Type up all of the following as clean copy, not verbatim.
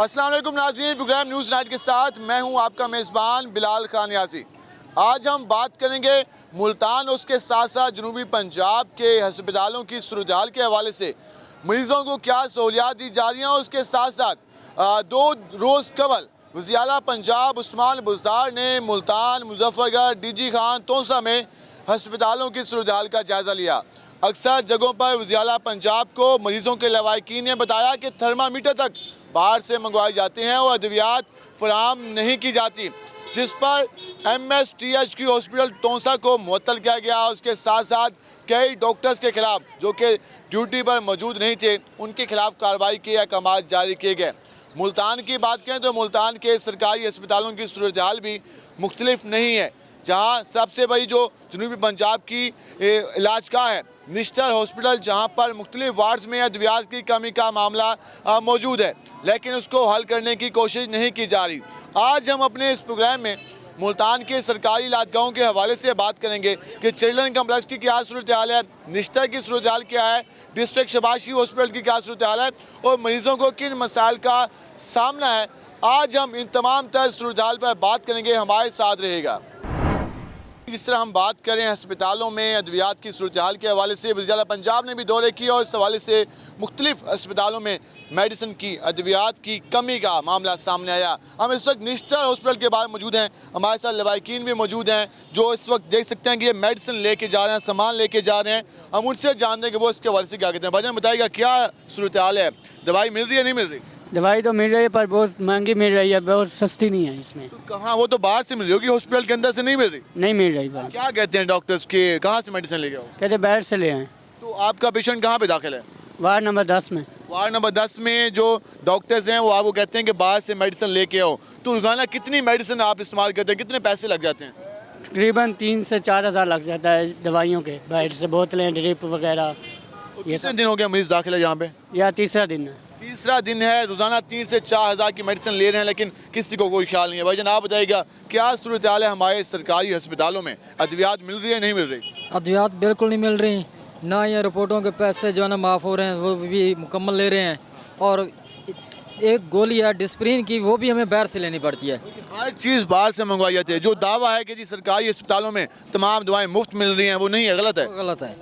अस्सलाम वालेकुम नाज़रीन, प्रोग्राम न्यूज़ नाइट के साथ मैं हूं आपका मेज़बान बिलाल खान यासी। आज हम बात करेंगे मुल्तान और उसके साथ साथ जनूबी पंजाब के हस्पतालों की सूरत-ए-हाल के हवाले से मरीज़ों को क्या सहूलियात दी जा रही हैं। उसके साथ साथ 2 रोज़ कबल वज़ीर आला पंजाब उस्मान बुज़दार ने मुल्तान, मुज़फ़्फ़रगढ़, डीजी खान, तोसा में हस्पतालों की सूरत-ए-हाल का जायज़ा लिया। अक्सर जगहों पर वज़ीर आला पंजाब को मरीज़ों के लवाहिकीन ने बताया कि थर्मामीटर तक बाहर से मंगवाए जाते हैं और अद्वियात फराहम नहीं की जाती, जिस पर MSTHQ हॉस्पिटल तोसा को मुअत्तल किया गया। उसके साथ साथ कई डॉक्टर्स के खिलाफ जो कि ड्यूटी पर मौजूद नहीं थे, उनके खिलाफ कार्रवाई के अहकाम जारी किए गए। मुल्तान की बात करें तो मुल्तान के सरकारी अस्पतालों की सूरत हाल भी मुख्तलिफ नहीं है, जहाँ सबसे बड़ी जो जनूबी पंजाब की इलाजगाह है निश्तर हॉस्पिटल, जहाँ पर मुख्तलिफ वार्ड्स में अद्वियात की कमी का मामला मौजूद है, लेकिन उसको हल करने की कोशिश नहीं की जा रही। आज हम अपने इस प्रोग्राम में मुल्तान के सरकारी इलाजगाहों के हवाले से बात करेंगे कि चिल्ड्रन कम्प्लेक्स की क्या सूरत हाल है, निश्तर की सूरत हाल क्या है, डिस्ट्रिक्ट शबाशी हॉस्पिटल की क्या सूरत हाल है और मरीज़ों को किन मसाइल का सामना है। आज हम इन तमाम तर सूरत हाल पर बात करेंगे, हमारे साथ रहेगा। जिस तरह हम बात करें अस्पतालों में अद्वियात की सूरत हाल के हवाले से, वज़ीर आला पंजाब ने भी दौरे किए और इस हवाले से मुख्तलिफ अस्पतालों में मेडिसिन की अद्वियात की कमी का मामला सामने आया। हम इस वक्त निश्तर हॉस्पिटल के बाहर मौजूद हैं, हमारे साथ लवाहिकीन भी मौजूद हैं जो इस वक्त देख सकते हैं कि ये मेडिसिन लेके जा रहे हैं, सामान लेके जा रहे हैं। हम उनसे जानते हैं कि वो इसके हवाले से क्या कहते हैं। भाईजान बताइएगा क्या सूरत हाल है, दवाई मिल रही है नहीं मिल रही? दवाई तो मिल रही है पर बहुत महंगी मिल रही है, बहुत सस्ती नहीं है इसमें। तो कहाँ, वो तो बाहर से मिल रही होगी, हॉस्पिटल के अंदर से नहीं मिल रही? नहीं मिल रही बात। क्या कहते हैं डॉक्टर्स के, कहाँ से मेडिसिन लेके आओ? कहते बाहर से ले आए। तो आपका पेशेंट कहाँ पे दाखिल है? वार्ड नंबर 10 में। वार्ड नंबर 10 में जो डॉक्टर्स हैं वो आपको कहते हैं कि बाहर से मेडिसिन लेके आओ। तो रोज़ाना कितनी मेडिसिन आप इस्तेमाल करते हैं, कितने पैसे लग जाते हैं? तकरीबन 3 से 4 हज़ार लग जाता है दवाइयों के, बाहर से बोतलें, ड्रिप वगैरह। ये कितने दिन हो गया मरीज़ दाखिल है यहाँ पे? या तीसरा दिन है। तीसरा दिन है, रोज़ाना 3 से 4 हज़ार की मेडिसिन ले रहे हैं, लेकिन किसी को कोई ख्याल नहीं है। भाईजान आप बताइएगा क्या सूरत हाल है हमारे सरकारी अस्पतालों में, अद्वियात मिल रही है नहीं मिल रही? अद्वियात बिल्कुल नहीं मिल रही, ना ये रिपोर्टों के पैसे जो है ना माफ़ हो रहे हैं, वो भी मुकम्मल ले रहे हैं। और एक गोली है डिस्प्रिन की, वो भी हमें बाहर से लेनी पड़ती है। हर चीज़ बाहर से मंगवाई जाती है। जो दावा है कि जी सरकारी अस्पतालों में तमाम दवाएं मुफ्त मिल रही हैं, वो नहीं है, गलत है। वो गलत है,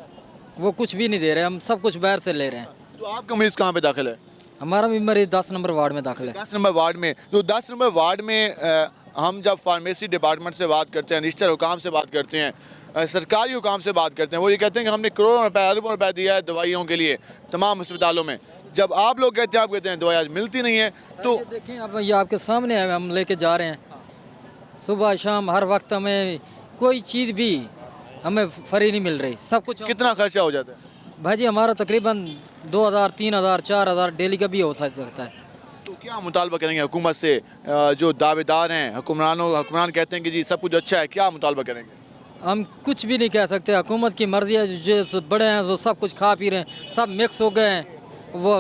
वो कुछ भी नहीं दे रहे, हम सब कुछ बाहर से ले रहे हैं। तो आपका मरीज़ कहाँ पे दाखिल है? हमारा भी मरीज 10 नंबर वार्ड में दाखिल है। 10 नंबर वार्ड में। तो 10 नंबर वार्ड में हम जब फार्मेसी डिपार्टमेंट से बात करते हैं, निश्चित हुकाम से बात करते हैं, सरकारी हुकाम से बात करते हैं, वो ये कहते हैं कि हमने करोड़ों रुपए, अरबों रुपए दिया है दवाइयों के लिए तमाम अस्पतालों में। जब आप लोग कहते हैं, आप कहते हैं दवाई आज मिलती नहीं है। तो देखें अब ये आपके सामने है, हम लेके जा रहे हैं सुबह शाम, हर वक्त हमें कोई चीज़ भी हमें फ्री नहीं मिल रही। सब कुछ कितना खर्चा हो जाता है? भाई जी हमारा तकरीबन 2000, 3000, 4000 डेली का भी हो सकता है। तो क्या मुतालबा करेंगे हुकूमत से? जो दावेदार हैं हुक्मरान कहते हैं कि जी सब कुछ अच्छा है, क्या मुतालबा करेंगे? हम कुछ भी नहीं कह सकते, हुकूमत की मर्जी है। जो बड़े हैं वो सब कुछ खा पी रहे हैं, सब मिक्स हो गए हैं, वो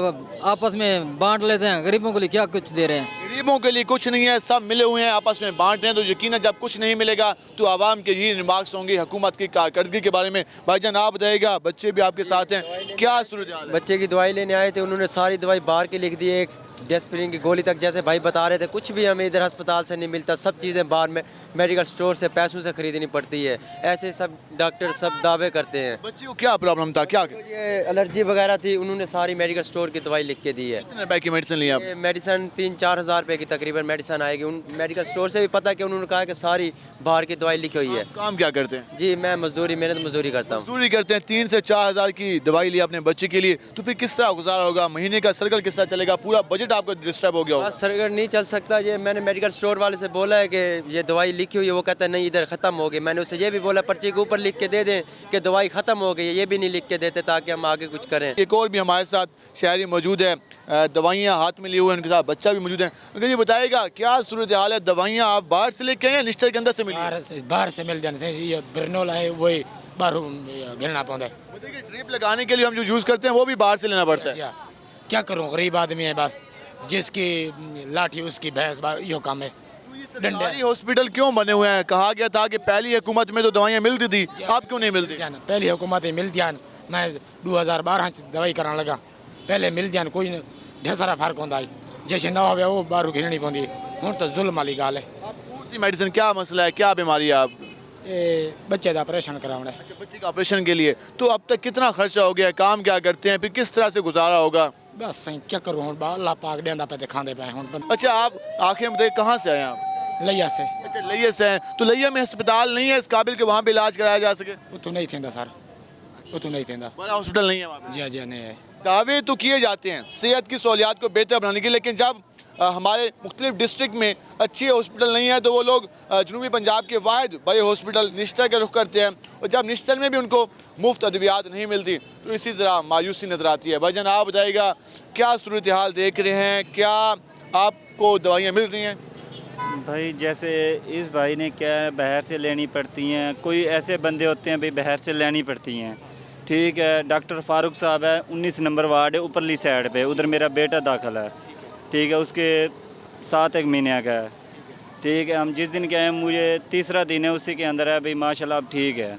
आपस में बांट लेते हैं। गरीबों के लिए क्या कुछ दे रहे हैं? गरीबों के लिए कुछ नहीं है, सब मिले हुए हैं, आपस में बांट रहे हैं। तो यकीनन जब कुछ नहीं मिलेगा तो आवाम के ये रिमार्क्स होंगे हुकूमत की कारकर्दगी के बारे में। भाईजान आप बताइएगा, बच्चे भी आपके साथ हैं, क्या सूरत हाल है? बच्चे की दवाई लेने आए थे, उन्होंने सारी दवाई बाहर की लिख दी, एक डेस्प्रिन की गोली तक, जैसे भाई बता रहे थे, कुछ भी हमें इधर अस्पताल से नहीं मिलता। सब चीज़ें बाहर में मेडिकल स्टोर से पैसों से खरीदनी पड़ती है। ऐसे सब डॉक्टर सब दावे करते हैं। बच्चे को क्या प्रॉब्लम था, क्या ये एलर्जी वगैरह थी, उन्होंने सारी मेडिकल स्टोर की दवाई लिख के दी है। कितने रुपए की मेडिसिन ली आप? ये मेडिसिन 3-4 हज़ार रुपये की तकरीबन मेडिसिन आएगी। उन मेडिकल स्टोर से भी पता कि उन्होंने कहा कि सारी बाहर की दवाई लिखी हुई है। काम क्या करते हैं? जी मैं मेहनत मजदूरी करता हूँ। मजदूरी करते हैं। 3 से 4 हज़ार की दवाई ली अपने बच्चे के लिए, तो फिर किस तरह गुजारा होगा? महीने का सर्कल किस तरह चलेगा? पूरा बजट आपका डिस्टर्ब हो गया होगा। बस सर्कल नहीं चल सकता। ये मैंने मेडिकल स्टोर वाले से बोला है कि ये दवाई लिखी हुई है, वो कहता है नहीं इधर ख़त्म हो गई। मैंने उससे ये भी बोला पर्ची के ऊपर लिख के दे दें कि दवाई ख़त्म हो गई है, ये भी नहीं लिख के देते ताकि हम आगे कुछ करें। एक और भी हमारे साथ शहरी मौजूद है, दवाइयाँ हाथ में लिए हुए हैं, उनके साथ बच्चा भी मौजूद है। अगर ये बताइएगा क्या सूरत हाल है, दवाइयाँ आप बाहर से लेके आए या निश्तर के अंदर से मिली? बाहर से मिल जाने से ये बिरनोल है, वही बाहर गिरना पड़ता है। बताइए ड्रिप लगाने के लिए हम जो यूज़ करते हैं वो भी बाहर से लेना पड़ता है। क्या करूँ, गरीब आदमी है, बस जिसकी लाठी उसकी भैंस, यो काम है। सरकारी हॉस्पिटल क्यों बने हुए हैं? कहा गया था कि पहली हुकूमत में तो दवाइयाँ मिलती थी, अब क्यों नहीं मिलती? पहली हुकूमत मिलती, मैं 2012 दवाई कराने लगा, पहले मिल जान कोई ढेर सारा फर्क होता है। जैसे ना हो वो बाहरों घेरनी पौंदी हूँ तो जुल्म वाली गल है। आप कौन सी मेडिसिन, क्या मसला है, क्या बीमारी है आप? ये बच्चे का ऑपरेशन कराना है। अच्छा, बच्चे का ऑपरेशन के लिए। तो अब तक कितना खर्चा हो गया, काम क्या करते हैं, फिर किस तरह से गुजारा होगा? बस सही क्या करूँ हूँ अल्लाह पाक देंदा पे दिखाते पे हूँ अच्छा, आप आखिर में कहाँ से आए आप? लिया से अच्छा, लिया से हैं। तो लिया में अस्पताल नहीं है इस काबिल के वहाँ पे इलाज कराया जा सके? उतू नहीं थींदा सर, उतू नहीं थींदा। बड़ा हॉस्पिटल नहीं है वहाँ पे? जी जी नहीं है। दावे तो किए जाते हैं सेहत की सहूलियात को बेहतर बनाने के, लेकिन जब हमारे मुख्तलिफ डिस्ट्रिक्ट में अच्छे हॉस्पिटल नहीं है तो वो लोग जनूबी पंजाब के वाहिद बड़े हॉस्पिटल निश्तर का रुख करते हैं, और जब निश्तर में भी उनको मुफ्त अद्वियात नहीं मिलती तो इसी तरह मायूसी नज़र आती है। भाईजान, आप बताइएगा क्या सूरत हाल देख रहे हैं, क्या आपको दवाइयाँ मिल रही हैं? भाई जैसे इस भाई ने क्या है, बाहर से लेनी पड़ती हैं। कोई ऐसे बंदे होते हैं भाई बाहर से लेनी पड़ती हैं, ठीक है। डॉक्टर फारूक साहब है, 19 नंबर वार्ड है, ऊपरली साइड पे, उधर मेरा बेटा दाखिल है, ठीक है। उसके 7-1 महीने का है, ठीक है। हम जिस दिन गए हैं, मुझे तीसरा दिन है, उसी के अंदर है भाई माशाल्लाह अब ठीक है,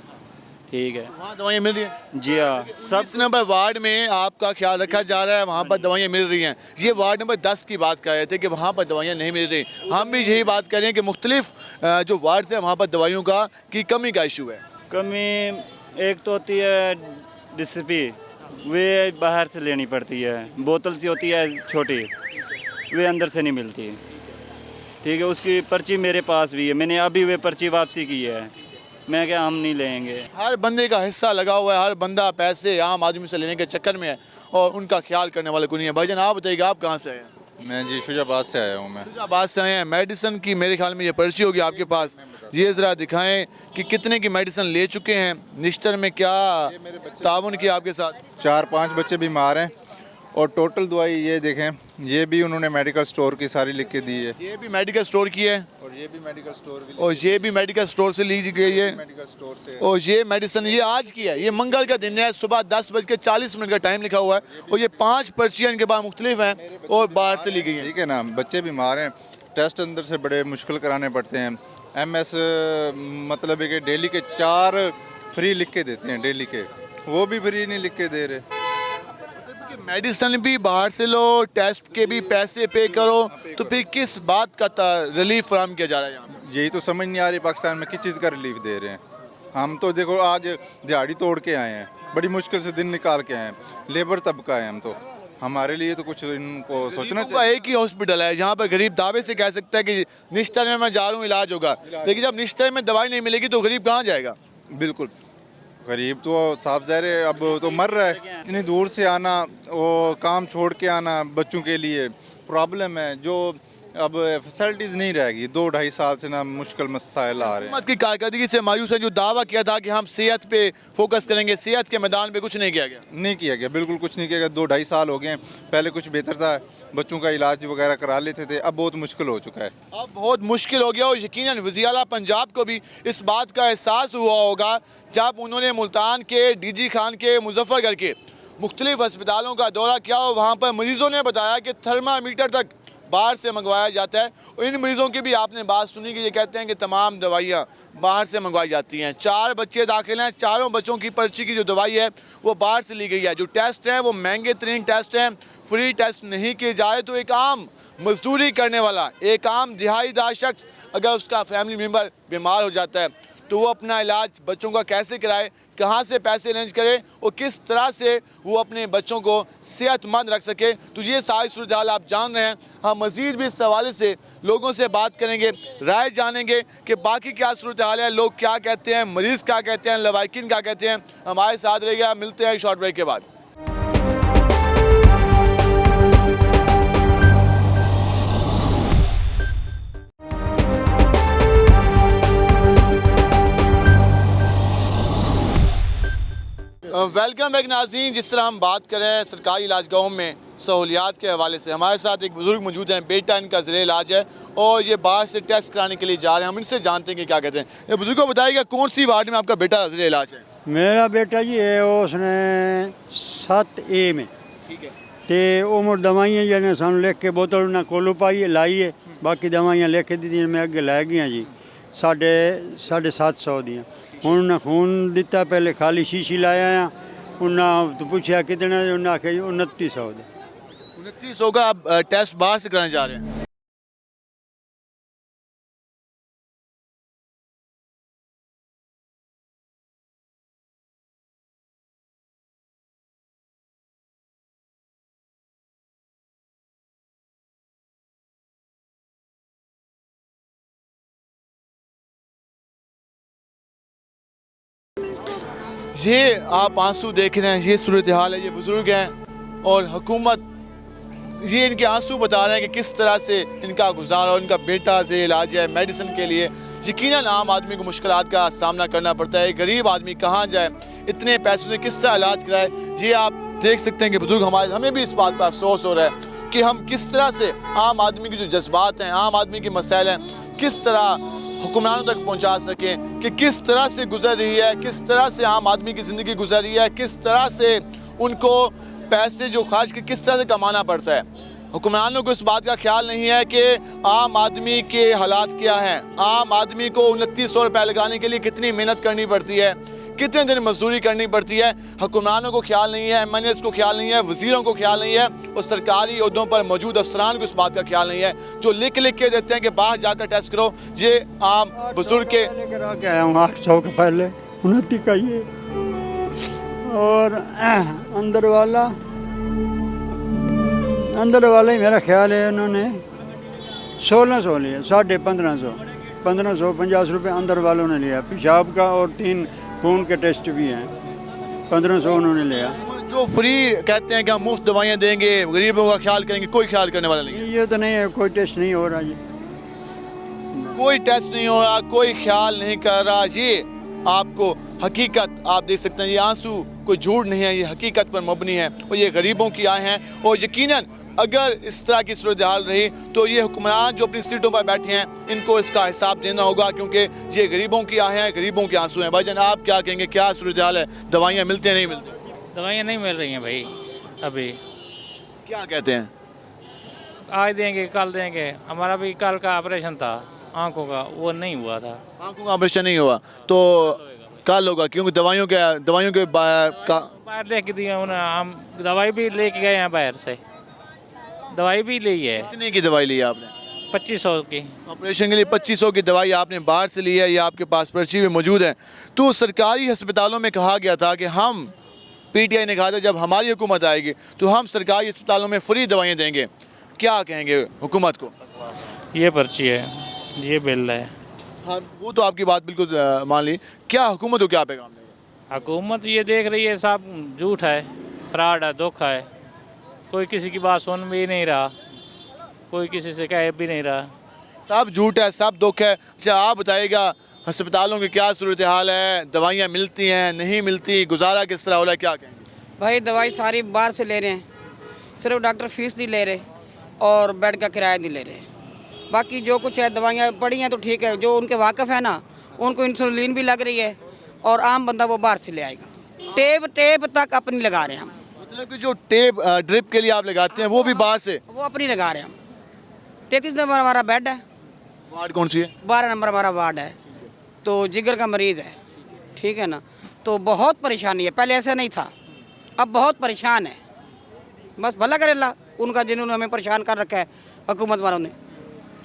ठीक है। वहाँ दवाइयाँ मिल रही हैं? जी हाँ, सब 20 नंबर वार्ड में आपका ख्याल रखा जा रहा है, वहाँ पर दवाइयाँ मिल रही हैं। ये वार्ड नंबर 10 की बात कर रहे थे कि वहाँ पर दवाइयाँ नहीं मिल रही। हम भी यही बात करें कि मुख्तलिफ जो वार्ड हैं वहाँ पर दवाइयों की कमी का इशू है। कमी एक तो होती है डिस्पी, वे बाहर से लेनी पड़ती है, बोतल सी होती है छोटी, वे अंदर से नहीं मिलती, ठीक है। उसकी पर्ची मेरे पास भी है, मैंने अभी वे पर्ची वापसी की है। मैं क्या, हम नहीं लेंगे। हर बंदे का हिस्सा लगा हुआ है, हर बंदा पैसे आम आदमी से लेने के चक्कर में है और उनका ख्याल करने वाले कोई नहीं है। भाईजान, आप बताइएगा आप कहाँ से आए हैं? मैं जी शुजाबाद से आया हूँ। मैं फैसलाबाद से आए हैं। मेडिसिन की मेरे ख्याल में ये पर्ची होगी आपके पास, ये ज़रा दिखाएं कि कितने की मेडिसिन ले चुके हैं, निश्तर में क्या ताउन किया आपके साथ? 4-5 बच्चे बीमार हैं और टोटल दवाई ये देखें, ये भी उन्होंने मेडिकल स्टोर की सारी लिख के दी है, ये भी मेडिकल स्टोर की है और ये भी मेडिकल स्टोर भी और ये भी मेडिकल स्टोर से ली गई है, मेडिकल स्टोर से। और ये मेडिसिन ये आज की है, ये मंगल का दिन है, सुबह 10:40 का टाइम लिखा हुआ है और ये 5 पर्चियाँ इनके पास मुख्तलिफ हैं और बाहर से ली गई हैं। ठीक है ना, बच्चे बीमार हैं, टेस्ट अंदर से बड़े मुश्किल कराने पड़ते हैं। MS मतलब है कि डेली के 4 फ्री लिख के देते हैं, डेली के, वो भी फ्री नहीं लिख के दे रहे। मेडिसिन भी बाहर से लो, टेस्ट के भी पैसे पे करो, तो फिर किस बात का रिलीफ फराहम किया जा रहा है यहाँ पे? यही तो समझ नहीं आ रही पाकिस्तान में किस चीज़ का रिलीफ दे रहे हैं। हम तो देखो आज दिहाड़ी तोड़ के आए हैं, बड़ी मुश्किल से दिन निकाल के आए हैं, लेबर तबका है हम तो, हमारे लिए तो कुछ इनको सोचना चाहिए। एक ही हॉस्पिटल है जहाँ पर गरीब दावे से कह सकता है कि निश्तर में मैं जा रहा हूँ, इलाज होगा, लेकिन जब निश्तर में दवाई नहीं मिलेगी तो गरीब कहाँ जाएगा? बिल्कुल, गरीब तो साफ ज़ाहिर है अब तो मर रहा है। इतनी दूर से आना, वो काम छोड़ के आना, बच्चों के लिए प्रॉब्लम है। जो अब फैसिलिटीज़ नहीं रहेगी, 2-2.5 साल से ना मुश्किल मसाइल आ रहे हैं। हुकूमत की कारकर्दगी से मायूस है, जो दावा किया था कि हम सेहत पे फोकस करेंगे, सेहत के मैदान पे कुछ नहीं किया गया। नहीं किया गया, बिल्कुल कुछ नहीं किया गया। 2-2.5 साल हो गए हैं, पहले कुछ बेहतर था, बच्चों का इलाज वगैरह करा लेते थे, अब बहुत मुश्किल हो चुका है। अब बहुत मुश्किल हो गया और यकीनन वज़ीर आला पंजाब को भी इस बात का एहसास हुआ होगा जब उन्होंने मुल्तान के DG खान के मुजफ्फरगढ़ के मुख्तलिफ अस्पतालों का दौरा किया और वहाँ पर मरीज़ों ने बताया कि थर्मामीटर तक बाहर से मंगवाया जाता है। और इन मरीज़ों की भी आपने बात सुनी कि ये कहते हैं कि तमाम दवाइयाँ बाहर से मंगवाई जाती हैं। 4 बच्चे दाखिल हैं, चारों बच्चों की पर्ची की जो दवाई है वो बाहर से ली गई है। जो टेस्ट हैं वो महंगे तरीन टेस्ट हैं, फ्री टेस्ट नहीं किए जाए तो एक आम मजदूरी करने वाला, एक आम दिहाड़ीदार शख्स अगर उसका फैमिली मेम्बर बीमार हो जाता है तो वो अपना इलाज बच्चों का कैसे कराए, कहाँ से पैसे अरेंज करे और किस तरह से वो अपने बच्चों को सेहतमंद रख सके। तो ये सारी सूरत हाल आप जान रहे हैं। हम मज़ीद भी इस हवाले से लोगों से बात करेंगे, राय जानेंगे कि बाकी क्या सूरत हाल है, लोग क्या कहते हैं, मरीज़ क्या कहते हैं, लवाकिन क्या कहते हैं। हमारे साथ रहिएगा, मिलते हैं शॉर्ट ब्रेक के बाद। वेलकम बैक नाज़रीन। जिस तरह हम बात कर रहे हैं सरकारी इलाजगाहों में सहूलियात के हवाले से, हमारे साथ एक बुज़ुर्ग मौजूद हैं, बेटा इनका ज़ेरे इलाज है और ये बाहर से टेस्ट कराने के लिए जा रहे हैं। हम इनसे जानते हैं कि क्या कहते हैं। ये बुज़ुर्ग को बताइएगा कौन सी वार्ड में आपका बेटा ज़ेरे इलाज है? मेरा बेटा जी है उसने 7A में, ठीक है। तो वो मुझ दवाइयाँ जिन्हें सानू लिख के बोतल उन्हें कोलो पाई है लाई है, बाकी दवाइयाँ लिख के दी मैं अगे लै गई जी 750 दी। हूँ उन्हें खून दिता, पहले खाली शीशी लाया उन्हें तो पूछा कितने, उन्हें आख्या जी 2900 दे। 2900 का आप टेस्ट बाहर से कराने जा रहे हैं। ये आप आंसू देख रहे हैं, ये सूरत हाल है, ये बुजुर्ग हैं और हुकूमत ये इनके आंसू बता रहे हैं कि किस तरह से इनका गुजारा और इनका बेटा से इलाज है मेडिसिन के लिए। यकीनन आम आदमी को मुश्किलात का सामना करना पड़ता है। गरीब आदमी कहाँ जाए, इतने पैसों से किस तरह इलाज कराए। ये आप देख सकते हैं कि बुजुर्ग हमारे, हमें भी इस बात पर अफसोस हो रहा है कि हम किस तरह से आम आदमी के जो जज्बात हैं, आम आदमी के मसाइल हैं, किस तरह हुक्मरानों तक पहुंचा सकें कि किस तरह से गुजर रही है, किस तरह से आम आदमी की ज़िंदगी गुजर रही है, किस तरह से उनको पैसे जो खर्च के किस तरह से कमाना पड़ता है। हुक्मरानों को इस बात का ख्याल नहीं है कि आम आदमी के हालात क्या हैं। आम आदमी को 2900 रुपये लगाने के लिए कितनी मेहनत करनी पड़ती है, कितने दिन मजदूरी करनी पड़ती है। हुक्मरानों को ख्याल नहीं है, MNAs को ख्याल नहीं है, वज़ीरों को ख्याल नहीं है और सरकारी अहदों पर मौजूद अफसरान को इस बात का ख्याल नहीं है जो लिख लिख के देते हैं कि बाहर जाकर टेस्ट करो। ये आम बुजुर्ग के करा के आया हूँ 800 के पहले 29 का ये, और अंदर वाला ही मेरा ख्याल है उन्होंने 1600 लिया, 1550 1550 रुपये अंदर वालों ने लिया। पेशाब का और 3 खून के टेस्ट भी हैं, 1500 उन्होंने लिया। जो फ्री कहते हैं कि हम मुफ्त दवाइयाँ देंगे, गरीबों का ख्याल करेंगे, कोई ख्याल करने वाला नहीं है। ये तो नहीं है, कोई टेस्ट नहीं हो रहा, ये कोई टेस्ट नहीं हो रहा, कोई ख्याल नहीं कर रहा। ये आपको हकीकत आप देख सकते हैं, ये आंसू कोई झूठ नहीं है, ये हकीकत पर मबनी है और ये गरीबों की आए हैं। और यकीनन अगर इस तरह की सूरत हाल रही तो ये हुक्मरान जो अपनी सीटों पर बैठे हैं इनको इसका हिसाब देना होगा, क्योंकि ये गरीबों की आए हैं, गरीबों के आंसू हैं। भाईजान आप क्या कहेंगे, क्या सूरत हाल है, दवाइयाँ मिलती हैं नहीं मिलती? दवाइयाँ नहीं मिल रही हैं भाई अभी। क्या कहते हैं? आज देंगे कल देंगे। हमारा भी कल का ऑपरेशन था आंखों का, वो नहीं हुआ था। आंखों का ऑपरेशन नहीं हुआ तो कल होगा, क्योंकि दवाइयों के बाहर लेके दिए उन्हें, हम दवाई भी लेके गए हैं, बाहर से दवाई भी ली है। कितने की दवाई ली है आपने? 2500 की। ऑपरेशन के लिए 2500 की दवाई आपने बाहर से ली है, ये आपके पास पर्ची में मौजूद है। तो सरकारी अस्पतालों में कहा गया था कि हम, PTI ने कहा था जब हमारी हुकूमत आएगी तो हम सरकारी अस्पतालों में फ्री दवाइयाँ देंगे। क्या कहेंगे हुकूमत को? ये पर्ची है, ये बिल है। हाँ, वो तो आपकी बात बिल्कुल मान ली। क्या हुकूमत को क्या पैगाम देगा? हुकूमत ये देख रही है सब झूठ है, फ्रॉड है, धोखा है। कोई किसी की बात सुन भी नहीं रहा, कोई किसी से कह भी नहीं रहा। सब झूठ है, सब धोखा है। अच्छा आप बताइएगा अस्पतालों की क्या सूरत हाल है, दवाइयाँ मिलती हैं नहीं मिलती, गुजारा किस तरह हो रहा है, क्या कहेंगे? भाई दवाई सारी बाहर से ले रहे हैं, सिर्फ डॉक्टर फीस नहीं ले रहे और बेड का किराया नहीं ले रहे। बाकी जो कुछ है दवाइयाँ पड़ी हैं तो ठीक है, जो उनके वाकिफ़ है ना उनको इंसुलिन भी लग रही है और आम बंदा वो बाहर से ले आएगा। टेप तक अपनी लगा रहे हैं हम। मतलब कि जो टेप ड्रिप के लिए आप लगाते हैं वो भी बाहर से? वो अपनी लगा रहे हैं हम। 33 नंबर हमारा बेड है। वार्ड कौन सी है? 12 नंबर हमारा वार्ड है। तो जिगर का मरीज़ है, ठीक है ना। तो बहुत परेशानी है, पहले ऐसा नहीं था, अब बहुत परेशान है। बस भला करे अल्लाह उनका, जिन्होंने हमें परेशान कर रखा है हुकूमत वालों ने।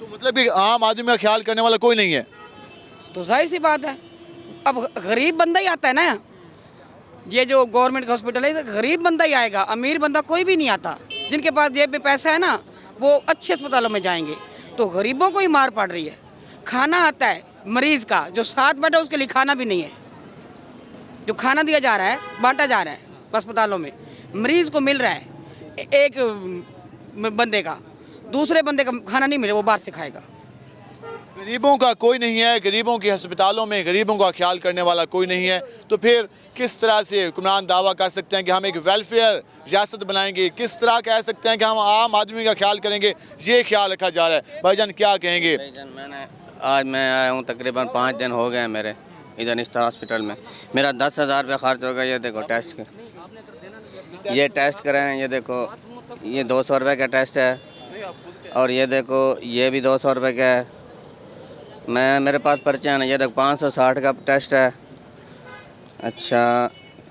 तो मतलब कि आम आदमी का ख्याल करने वाला कोई नहीं है? तो जाहिर सी बात है, अब गरीब बंदा ही आता है ना। ये जो गवर्नमेंट हॉस्पिटल है गरीब बंदा ही आएगा, अमीर बंदा कोई भी नहीं आता। जिनके पास जेब में पैसा है ना वो अच्छे अस्पतालों में जाएंगे। तो गरीबों को ही मार पड़ रही है। खाना आता है मरीज़ का, जो साथ बैठा उसके लिए खाना भी नहीं है। जो खाना दिया जा रहा है, बांटा जा रहा है अस्पतालों में, मरीज़ को मिल रहा है एक बंदे का, दूसरे बंदे का खाना नहीं मिले, वो बाहर से खाएगा। गरीबों का कोई नहीं है, गरीबों के अस्पतालों में गरीबों का ख्याल करने वाला कोई नहीं है। तो फिर किस तरह से हुक्मरान दावा कर सकते हैं कि हम एक वेलफेयर रियासत बनाएंगे? किस तरह कह सकते हैं कि हम आम आदमी का ख्याल करेंगे? ये ख्याल रखा जा रहा है। भाईजान क्या कहेंगे? भाईजान आज मैं आया हूँ, तकरीबन 5 दिन हो गए मेरे इधर निस्ता हॉस्पिटल में। मेरा 10,000 रुपये खर्च हो गया। ये देखो टेस्ट के, ये टेस्ट कराएँ, ये देखो ये 200 रुपये का टेस्ट है और ये देखो ये भी 200 रुपये का है। मेरे पास पर्चा है, ये देखो 560 का टेस्ट है। अच्छा,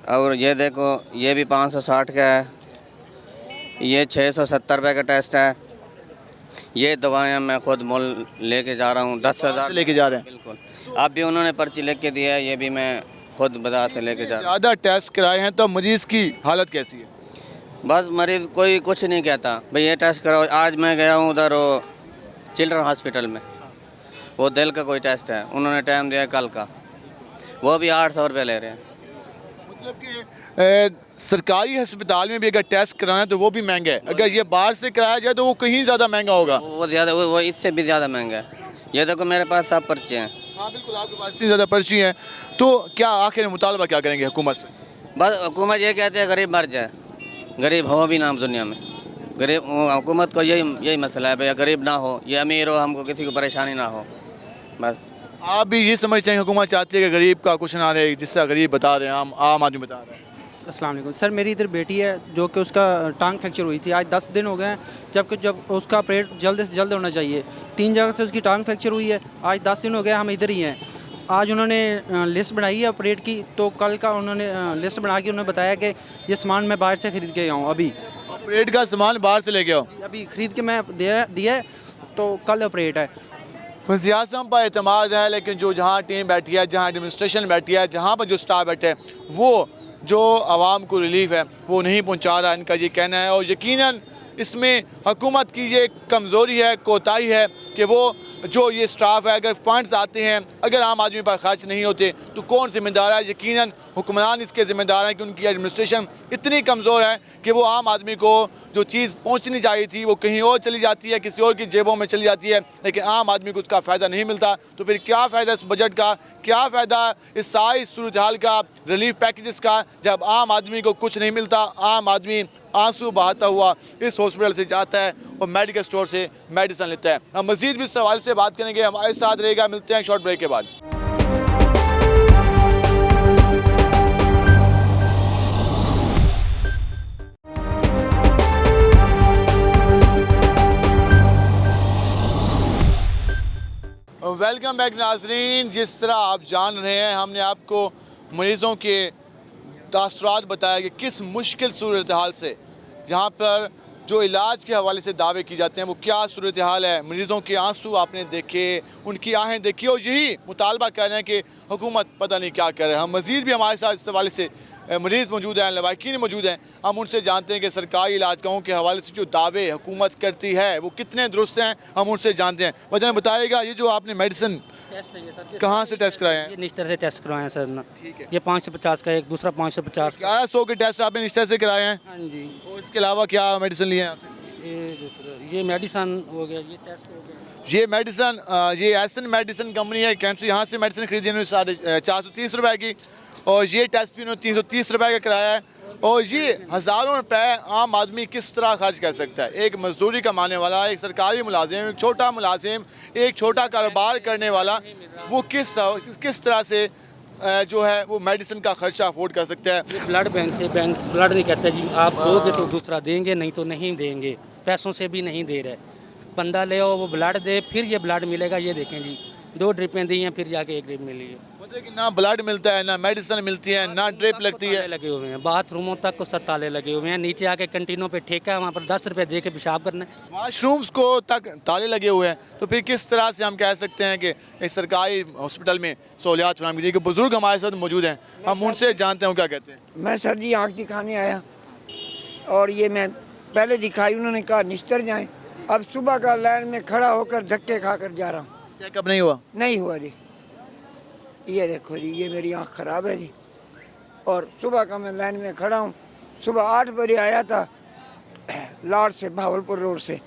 और ये देखो ये भी 560 का है ये 670 रुपये का टेस्ट है। ये दवाएं मैं खुद मोल लेके जा रहा हूँ, 10,000 लेके जा रहे हैं। बिल्कुल। अब भी उन्होंने पर्ची लिख के दिया है, ये भी मैं खुद बाजार से लेके जा रहा हूँ। ज़्यादा टेस्ट कराए हैं तो मरीज़ की हालत कैसी है? बस मरीज कोई कुछ नहीं कहता, भाई ये टेस्ट कराओ। आज मैं गया हूँ उधर वो चिल्ड्रन हॉस्पिटल में, वो दिल का कोई टेस्ट है, उन्होंने टाइम दिया है कल का, वो भी 800 रुपये ले रहे हैं। मतलब कि सरकारी अस्पताल में भी अगर टेस्ट कराना है तो वो भी महंगा है, अगर ये बाहर से कराया जाए तो वो कहीं ज़्यादा महंगा होगा। वो ज़्यादा, वो इससे भी ज़्यादा महंगा है। ये देखो मेरे पास सब पर्चे हैं। हाँ बिल्कुल, आपके पास इतनी ज़्यादा पर्ची हैं, तो क्या आखिर मुतालबा क्या करेंगे हुकूमत से? बस हुकूमत ये कहते हैं गरीब मर जाए, गरीब हो भी ना दुनिया में। गरीब हुकूमत को यही मसला है, भैया गरीब ना हो, ये अमीर हो, हमको किसी को परेशानी ना हो। बस आप भी ये समझते हैं हुकूमत चाहती है कि गरीब का कुछ ना रहे, जिससे गरीब बता रहे हैं, आम आदमी बता रहे हैं। अस्सलाम वालेकुम सर, मेरी इधर बेटी है जो कि उसका टांग फ्रैक्चर हुई थी, आज 10 दिन हो गए हैं, जब उसका ऑपरेट जल्द से जल्द होना चाहिए। 3 जगह से उसकी टांग फ्रैक्चर हुई है, आज 10 दिन हो गए, हम इधर ही हैं। आज उन्होंने लिस्ट बनाई है ऑपरेट की, तो कल का उन्होंने लिस्ट बना के उन्होंने बताया कि ये सामान मैं बाहर से ख़रीद के आऊँ। अभी ऑपरेट का सामान बाहर से लेके आओ, अभी ख़रीद के मैं दिया है, तो कल ऑपरेट है। वज़ीर आज़म पर एतमाद है, लेकिन जो जहाँ टीम बैठी है, जहाँ एडमिनिस्ट्रेशन बैठी है, जहाँ पर जो स्टाफ बैठे हैं, वो जो आवाम को रिलीफ है वो नहीं पहुँचा रहा, इनका ये कहना है। और यकीनन इसमें हुकूमत की ये कमज़ोरी है, कोताही है कि वो जो ये स्टाफ है, अगर फंड्स आते हैं, अगर आम आदमी पर खर्च नहीं होते तो कौन ज़िम्मेदार है? यकीनन हुक्मरान इसके ज़िम्मेदार हैं कि उनकी एडमिनिस्ट्रेशन इतनी कमज़ोर है कि वो आम आदमी को जो चीज़ पहुंचनी चाहिए थी वो कहीं और चली जाती है, किसी और की जेबों में चली जाती है, लेकिन आम आदमी को उसका फ़ायदा नहीं मिलता। तो फिर क्या फ़ायदा इस बजट का, क्या फ़ायदा इस सारी सूरत हाल का, रिलीफ पैकेजेस का, जब आम आदमी को कुछ नहीं मिलता? आम आदमी आंसू बहाता हुआ इस हॉस्पिटल से जाता है और मेडिकल स्टोर से मेडिसिन लेता है। हम मज़ीद भी इस सवाल से बात करेंगे, हमारे साथ रहेगा। मिलते हैं शॉर्ट ब्रेक के बाद। वेलकम बैक नाजरीन। जिस तरह आप जान रहे हैं, हमने आपको मरीज़ों के तासुरात बताया कि किस मुश्किल सूरत हाल से, जहाँ पर जो इलाज के हवाले से दावे किए जाते हैं, वो क्या सूरत हाल है। मरीज़ों के आंसू आपने देखे, उनकी आहें देखी, और यही मुतालबा कर रहे हैं कि हुकूमत पता नहीं क्या कर रहे हैं। हम मज़ीद भी हमारे साथ इस हवाले से मरीज़ मौजूद हैं, लवाकिन मौजूद हैं, हम उनसे जानते हैं कि सरकारी इलाजगाहों के हवाले से जो दावे हुकूमत करती है वो कितने दुरुस्त हैं, हम उनसे जानते हैं। वजह बताएगा, ये जो आपने मेडिसिन कहाँ से टेस्ट कराए हैं? ये निश्तर से टेस्ट करवाए हैं सर ना। ये 550 का, एक दूसरा 550 का। 1100 के टेस्ट आपने निश्चित से कराए हैं? हाँ जी। और इसके अलावा क्या मेडिसिन लिए हैं? ये मेडिसन हो गया, ये टेस्ट हो गया। ये मेडिसिन, ये एसन मेडिसिन कंपनी है कैंसर, यहाँ से मेडिसिन खरीदी इन्होंने 430 रुपए की, और ये टेस्ट भी उन्होंने 330 रुपए का कराया है। और ये हज़ारों रुपए आम आदमी किस तरह खर्च कर सकता है? एक मजदूरी कमाने वाला, एक सरकारी मुलाजिम, एक छोटा मुलाजिम, एक छोटा कारोबार करने वाला, वो किस तरह से जो है वो मेडिसिन का खर्चा अफोर्ड कर सकता है? ये ब्लड बैंक से, बैंक ब्लड नहीं कहते जी, आप दोगे तो दूसरा देंगे, नहीं तो नहीं देंगे, पैसों से भी नहीं दे रहे। बंदा ले आओ, वो ब्लड दे, फिर ये ब्लड मिलेगा। ये देखें जी, 2 ड्रिपें दी हैं, फिर जाके 1 ड्रिप मिली है। मतलब कि ना ब्लड मिलता है, ना मेडिसिन मिलती है, ना ड्रिप लगती है। लगे हुए हैं बाथरूमों तक को, सब ताले लगे हुए हैं। नीचे आके कंटीनों पे ठेका है, वहाँ पर 10 रुपये दे के पेशाब करना है। वाशरूम्स को तक ताले लगे हुए हैं, तो फिर किस तरह से हम कह सकते हैं कि एक सरकारी हॉस्पिटल में सहूलियात फराहम कीजिए? कि बुजुर्ग हमारे साथ मौजूद हैं, हम उनसे जानते हैं क्या कहते हैं। मैं सर जी आँख दिखाने आया, और ये मैं पहले दिखाई, उन्होंने कहा निश्तर जाएँ। अब सुबह का लाइन में खड़ा होकर धक्के खा कर जा रहा हूँ। चेकअप नहीं हुआ? नहीं हुआ जी। ये देखो जी, ये मेरी आँख ख़राब है जी, और सुबह का मैं लाइन में खड़ा हूँ। सुबह 8 बजे आया था लाड़ से, भावलपुर रोड से,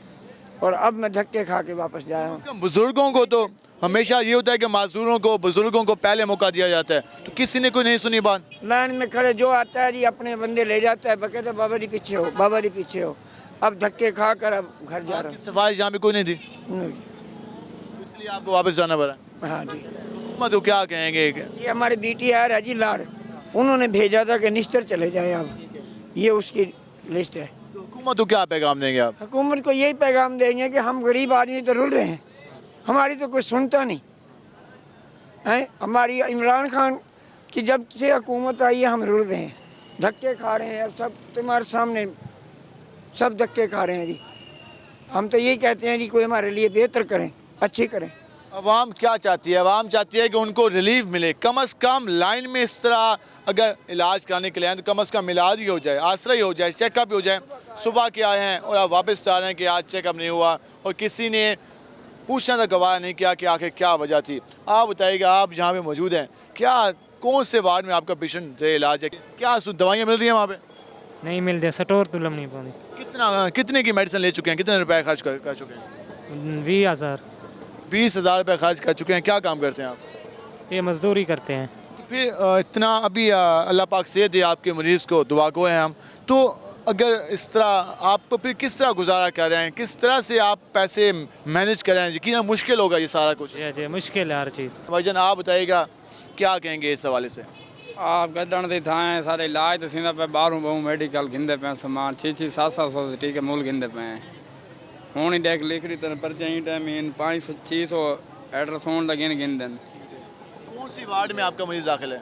और अब मैं धक्के खा के वापस जा रहा हूँ। बुजुर्गों को तो हमेशा ये होता है कि माजूरों को, बुजुर्गों को पहले मौका दिया जाता है, तो किसी ने कोई नहीं सुनी बात? लाइन में खड़े जो आता है जी अपने बंदे ले जाता है, बकैता बाबा जी पीछे हो, बाबा जी पीछे हो। अब धक्के खा कर अब घर जा रहा हूँ। सफाई यहाँ पे कोई नहीं थी, नहीं, इसलिए आपको वापस जाना पड़ा? हाँ जी। हुकूमत को क्या कहेंगे? ये हमारे बेटी आ रहा जी लाड़, उन्होंने भेजा था कि निश्तर चले जाए आप, ये उसकी लिस्ट है। तो हुकूमत को क्या पैगाम देंगे आप? हुकूमत को यही पैगाम देंगे कि हम गरीब आदमी तो रुल रहे हैं, हमारी तो कोई सुनता नहीं है। हमारी इमरान खान की जब से हुकूमत आई है हम रुल रहे हैं, धक्के खा रहे हैं। अब सब तुम्हारे सामने सब धक्के खा रहे हैं जी। हम तो यही कहते हैं जी कोई हमारे लिए बेहतर करें, अच्छी करें। अवाम क्या चाहती है? अवाम चाहती है कि उनको रिलीफ मिले, कम से कम लाइन में इस तरह अगर इलाज कराने के लिए आए तो कम से कम इलाज ही हो जाए, आसरा ही हो जाए, चेकअप ही हो जाए। सुबह के आए हैं और आप वापस आ रहे हैं कि आज चेकअप नहीं हुआ और किसी ने पूछना तक गवाह नहीं किया कि आखिर क्या वजह थी। आप बताइएगा, आप जहाँ पे मौजूद हैं, क्या कौन से वार्ड में आपका पेशेंट से इलाज है? क्या दवाइयाँ मिल रही हैं वहाँ पे? नहीं मिलते, स्टोर तुलम नहीं पानी। कितने की मेडिसिन ले चुके हैं? कितने रुपए खर्च कर चुके हैं? 20,000। 20,000 रुपये खर्च कर चुके हैं। क्या काम करते हैं आप? ये मजदूरी करते हैं। फिर इतना अभी अल्लाह पाक सेहत दे आपके मरीज़ को, दुआ गो हैं हम। तो अगर इस तरह आप फिर किस तरह गुजारा कर रहे हैं, किस तरह से आप पैसे मैनेज कर रहे हैं? यकीनन मुश्किल होगा ये सारा कुछ। जी मुश्किल है हर चीज़। भाईजान आप बताइएगा क्या कहेंगे इस हवाले से? आप गड्ढण की थाएं सारे इलाज तो सीधा पे बाहरों बहु मेडिकल गिंदे पे समान 600-700 टीके मूल गिंदे पे हूँ ही डेक लिख रही तेन पर्चे टाइम 500-600 एड्रेसोन लगे गिनते। कौन सी वार्ड में आपका मरीज़ दाखिल है?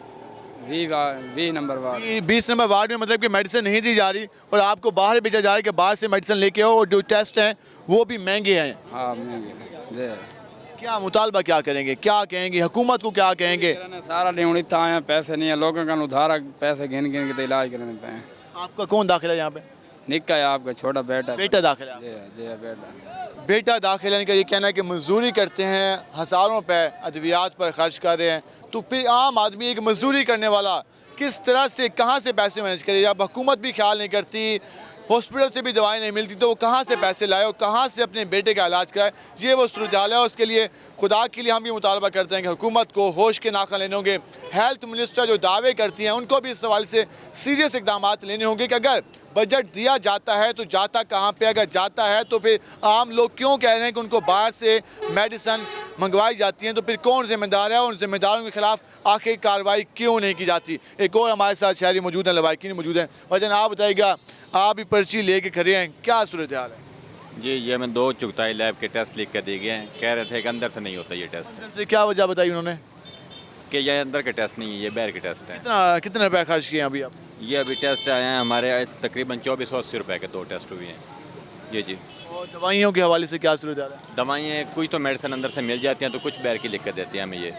20 नंबर वार्ड। 20 नंबर वार्ड में मतलब कि मेडिसिन नहीं दी जा रही और आपको बाहर भेजा जा रहा है कि बाहर से मेडिसिन लेके आओ और जो टेस्ट हैं वो भी महंगे हैं। हाँ महंगे। क्या मुतालबा क्या करेंगे, क्या कहेंगे, हुकूमत को क्या कहेंगे? सारा दिन इतना आया, पैसे नहीं है, लोगों का उधार पैसे गिन गिन के तो इलाज करने पे। आपका कौन दाखिल है यहाँ पे? निक्का है आपका, छोटा बेटा। बेटा दाखिल है? जी बेटा। बेटा दाखिल है, इनका ये कहना है कि मजदूरी करते हैं, हज़ारों रुपए अद्वियात पर खर्च कर रहे हैं। तो फिर आम आदमी एक मजदूरी करने वाला किस तरह से, कहाँ से पैसे मैनेज करे? जब हुकूमत भी ख्याल नहीं करती, हॉस्पिटल से भी दवाई नहीं मिलती, तो वो कहाँ से पैसे लाए और कहाँ से अपने बेटे का इलाज कराए? ये वो सूरत हाल है। उसके लिए खुदा के लिए हम ये मुतालबा करते हैं कि हुकूमत को होश के नाखा लेने होंगे। हेल्थ मिनिस्टर जो दावे करती हैं उनको भी इस सवाल से सीरियस इकदाम लेने होंगे कि अगर बजट दिया जाता है तो जाता कहाँ पे? अगर जाता है तो फिर आम लोग क्यों कह रहे हैं कि उनको बाहर से मेडिसिन मंगवाई जाती हैं? तो फिर कौन जिम्मेदार है? उन जिम्मेदारों के खिलाफ आखिर कार्रवाई क्यों नहीं की जाती? एक और हमारे साथ शहरी मौजूद हैं, लवाकिन मौजूद हैं। वजन आप बताइएगा, आप भी पर्ची लेके खड़े हैं, क्या सूरत हाल है? जी ये मैं 2 चुगताई लैब के टेस्ट लिख कर दिए गए हैं। कह रहे थे कि अंदर से नहीं होता ये टेस्ट। अंदर से क्या वजह बताई उन्होंने? कि ये अंदर के टेस्ट नहीं है, ये बाहर के टेस्ट हैं। कितना रुपये खर्च किए अभी आप? ये अभी टेस्ट आए हैं हमारे तकरीबन 2480 रुपये के 2 टेस्ट हुए हैं। जी। और दवाइयों के हवाले से क्या सूरत हाल है? दवाइयाँ कुछ तो मेडिसिन अंदर से मिल जाती हैं, तो कुछ बाहर की लिख कर देते हैं हमें ये।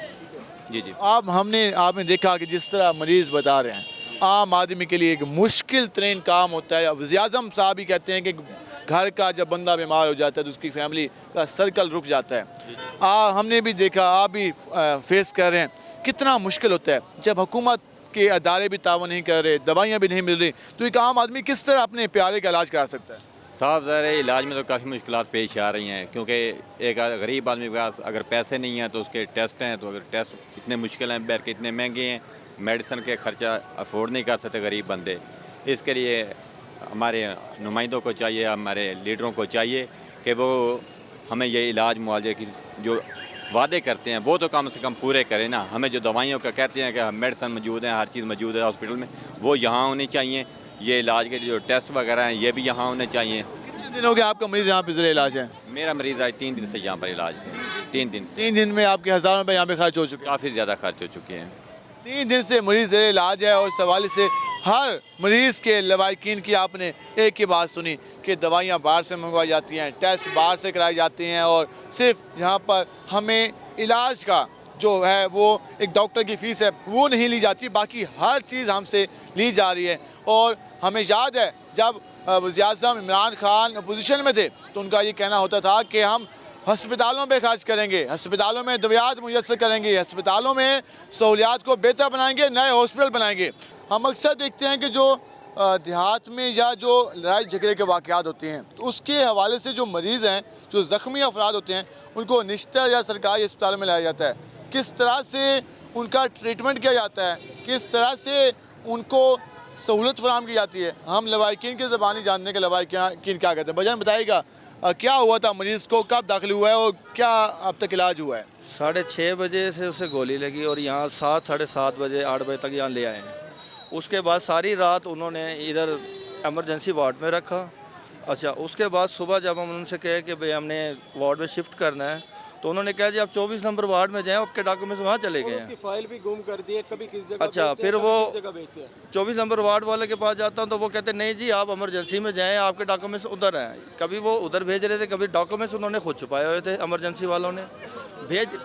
जी। आपने देखा कि जिस तरह मरीज़ बता रहे हैं, आम आदमी के लिए एक मुश्किल तरीन काम होता है। वज़ीर-ए-आज़म साहब ही कहते हैं कि घर का जब बंदा बीमार हो जाता है तो उसकी फैमिली का सर्कल रुक जाता है। हमने भी देखा, आप भी फेस कर रहे हैं, कितना मुश्किल होता है जब हुकूमत के अदारे भी तावन नहीं कर रहे, दवाइयाँ भी नहीं मिल रही, तो एक आम आदमी किस तरह अपने प्यारे का इलाज करा सकता है? साफ ज़ाहिर है इलाज में तो काफ़ी मुश्किलात पेश आ रही हैं, क्योंकि एक गरीब आदमी के पास अगर पैसे नहीं हैं तो उसके टेस्ट हैं, तो अगर टेस्ट इतने मुश्किल हैं, बाहर के इतने महंगे हैं, मेडिसिन के खर्चा अफोर्ड नहीं कर सकते गरीब बंदे। इसके लिए हमारे नुमाइंदों को चाहिए, हमारे लीडरों को चाहिए कि वो हमें ये इलाज मुआवजे की जो वादे करते हैं वो तो कम से कम पूरे करें ना। हमें जो दवाइयों का कहते हैं कि मेडिसिन मौजूद है, हर चीज़ मौजूद है हॉस्पिटल में, वो यहाँ होनी चाहिए। ये इलाज के जो टेस्ट वगैरह हैं ये भी यहाँ होने चाहिए। कितने दिन हो गए आपका मरीज़ यहाँ पे ज़रा इलाज है? मेरा मरीज़ आज 3 दिन से यहाँ पर इलाज है। 3 दिन में आपके हज़ारों रुपये यहाँ पे खर्च हो चुके हैं? काफ़ी ज़्यादा खर्च हो चुके हैं। 3 दिन से मरीज़ ज़रा इलाज है और इस हवाले से हर मरीज़ के लवाकिन की आपने एक ही बात सुनी कि दवाइयाँ बाहर से मंगवाई जाती हैं, टेस्ट बाहर से कराए जाते हैं और सिर्फ यहाँ पर हमें इलाज का जो है वो एक डॉक्टर की फ़ीस है वो नहीं ली जाती, बाकी हर चीज़ हमसे ली जा रही है। और हमें याद है जब वज़ीर-ए-आज़म इमरान खान अपोजिशन में थे तो उनका ये कहना होता था कि हम हस्पतालों पे खर्च करेंगे, हस्पतालों में दवाइयात मुयस्सर करेंगे, हस्पतालों में सहूलियात को बेहतर बनाएंगे, नए हॉस्पिटल बनाएंगे। हम अक्सर देखते हैं कि जो देहात में या जो लड़ाई झगड़े के वाक़यात होते हैं तो उसके हवाले से जो मरीज़ हैं, जो ज़ख्मी अफराद होते हैं, उनको निश्चित या सरकारी अस्पताल में लाया जाता है। किस तरह से उनका ट्रीटमेंट किया जाता है, किस तरह से उनको सहूलत फराहम की जाती है, हम लवाकिन की ज़बानी जानने के लवाकिन क्या कहते हैं? बजाय बताइएगा क्या हुआ था मरीज़ को, कब दाखिल हुआ है और क्या अब तक इलाज हुआ है? 6:30 बजे से उसे गोली लगी और यहाँ 7, 7:30 बजे 8 बजे तक यहाँ ले आए हैं। उसके बाद सारी रात उन्होंने इधर एमरजेंसी वार्ड में रखा। अच्छा, उसके बाद सुबह जब हम उनसे कहे कि भाई हमने वार्ड में शिफ्ट करना है, तो उन्होंने कहा जी आप 24 नंबर वार्ड में जाएं, आपके डॉक्यूमेंट्स वहाँ चले गए हैं। फाइल भी गुम कर दी है, कभी किस जगह अच्छा, फिर वो 24 नंबर वार्ड वाले के पास जाता हूँ तो वो कहते नहीं जी आप इमरजेंसी में जाएं, आपके डॉक्यूमेंट्स उधर हैं। कभी वो उधर भेज रहे थे, कभी डॉक्यूमेंट्स उन्होंने खुद छुपाए हुए थे, इमरजेंसी वालों ने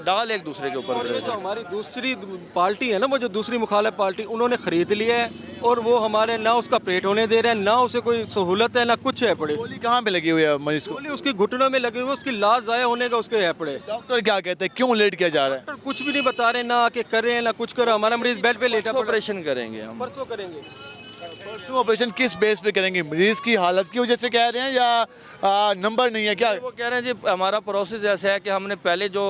डाल एक दूसरे के ऊपर। जो हमारी दूसरी पार्टी है ना, वो जो दूसरी मुखालिफ पार्टी, उन्होंने खरीद लिया है और वो हमारे ना उसका ऑपरेट होने दे रहे हैं, ना उसे कोई सहूलत है, ना कुछ है पड़े। गोली कहाँ पे लगी हुई है मरीज को? गोली उसकी घुटनों में लगी हुई है, उसकी लाश ज़ाया होने का उसके है पड़े। डॉक्टर क्या कहते हैं, क्यों लेट किया जा रहा है? डॉक्टर कुछ भी नहीं बता रहे, ना आके कर रहे हैं ना कुछ कर रहे। हमारा मरीज बेड पे लेटा, ऑपरेशन करेंगे हम, परसों करेंगे। परसों ऑपरेशन किस बेस पे करेंगे? मरीज की हालत की वजह से कह रहे हैं या नंबर नहीं है क्या? वो कह रहे हैं जी हमारा प्रोसेस ऐसा है कि हमने पहले जो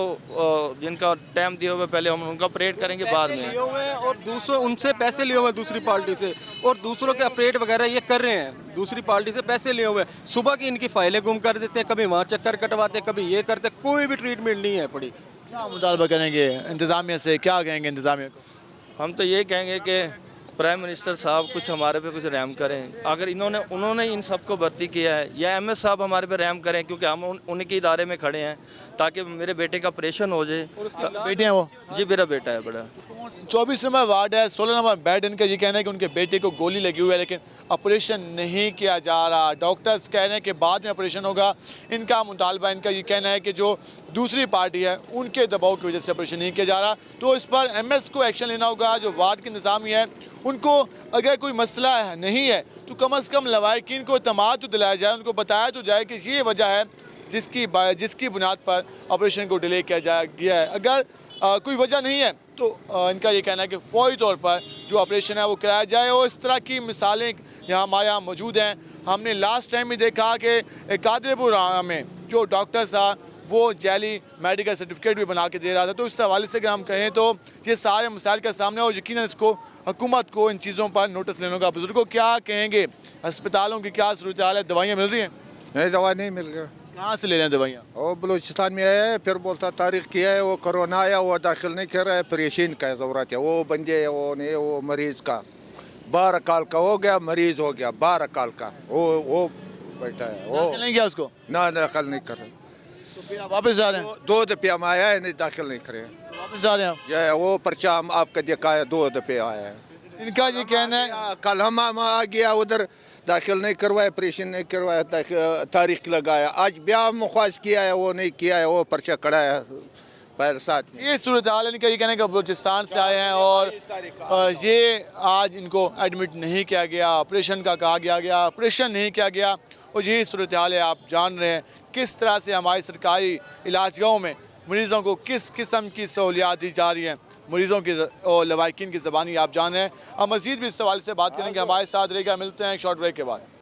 जिनका टाइम दिया हुआ पहले हम उनका ऑपरेट करेंगे बाद में। और दूसरों उनसे पैसे लिए हुए दूसरी पार्टी से, और दूसरों के ऑपरेट वगैरह ये कर रहे हैं, दूसरी पार्टी से पैसे लिए हुए। सुबह की इनकी फाइलें गुम कर देते हैं, कभी वहाँ चक्कर कटवाते, कभी ये करते, कोई भी ट्रीटमेंट नहीं है पड़ी। क्या मुतालबा करेंगे इंतज़ामिया से, क्या कहेंगे इंतज़ामिया को? हम तो ये कहेंगे कि प्राइम मिनिस्टर साहब कुछ हमारे पे कुछ रहम करें। अगर उन्होंने इन सबको भर्ती किया है, या एमएस साहब हमारे पे रहम करें, क्योंकि हम उनके इदारे में खड़े हैं, ताकि मेरे बेटे का ऑपरेशन हो जाए। बेटे हैं वो? जी मेरा बेटा है बड़ा। 24 नंबर वार्ड है, 16 नंबर बेड। इनका ये कहना है कि उनके बेटे को गोली लगी हुई है, लेकिन ऑपरेशन नहीं किया जा रहा। डॉक्टर्स कह रहे हैं कि बाद में ऑपरेशन होगा। इनका मुतालबा, इनका ये कहना है कि जो दूसरी पार्टी है उनके दबाव की वजह से ऑपरेशन नहीं किया जा रहा, तो इस पर एमएस को एक्शन लेना होगा। जो वार्ड के इंतज़ामिया है उनको अगर कोई मसला नहीं है तो कम से कम लवाहिकीन को इत्मीनान तो दिलाया जाए, उनको बताया तो जाए कि ये वजह है जिसकी बुनियाद पर ऑपरेशन को डिले किया गया है। अगर कोई वजह नहीं है तो इनका ये कहना है कि फौरी तौर पर जो ऑपरेशन है वो कराया जाए। और इस तरह की मिसालें हमारे यहाँ मौजूद हैं। हमने लास्ट टाइम भी देखा कि कादरपुर में जो डॉक्टर था वो जैली मेडिकल सर्टिफिकेट भी बना के दे रहा था। तो इस हवाले से अगर हम कहें तो ये सारे मसाइल का सामने, और यकीनन इसको हुकूमत को इन चीज़ों पर नोटिस लेने का। बुजुर्गों क्या कहेंगे, अस्पतालों की क्या सूरत हाल है, दवाइयाँ मिल रही हैं? नहीं, दवा नहीं मिल रही। कहाँ से ले रहे हैं दवाइयाँ? वो बलूचिस्तान में आया है, फिर बोलता तारीख किया है, वो कोरोना आया, वो दाखिल नहीं कर रहा है, पेशेंट का ज़रूरत है, वो बंदे वो नहीं, वो मरीज़ का 12 साल का हो गया, मरीज़ हो गया 12 साल का, वो बैठा है, वो नहीं किया उसको, ना दाखिल नहीं कर रहे। तो फिर आप वापस जा रहे हैं? 2 दफे हम आया है, नहीं दाखिल नहीं करे, वापस जा रहे हैं? वो पर्चा हम आपका देखा है, 2 दफे आया है। इनका ये कहना है कल हम आ गया उधर, दाखिल नहीं करवाया, ऑपरेशन नहीं करवाया, तारीख लगाया, आज ब्याह मुख्वास किया है, वो नहीं किया है, वो पर्चा कराया पर साथ। ये सूरत हाल है इनका। ये कहने का बलूचिस्तान से आए हैं और ये आज इनको एडमिट नहीं किया गया, ऑपरेशन का कहा गया, ऑपरेशन नहीं किया गया। और यही सूरत हाल है। आप जान रहे हैं किस तरह से हमारी सरकारी इलाजगाहों में मरीज़ों को किस किस्म की सहूलियात दी जा रही हैं, मरीज़ों की और लवाहिकीन की ज़बानी आप जान रहे हैं। हम मज़ीद भी इस सवाल से बात करेंगे, हमारे साथ रहेगा। मिलते हैं एक शॉर्ट ब्रेक के बाद।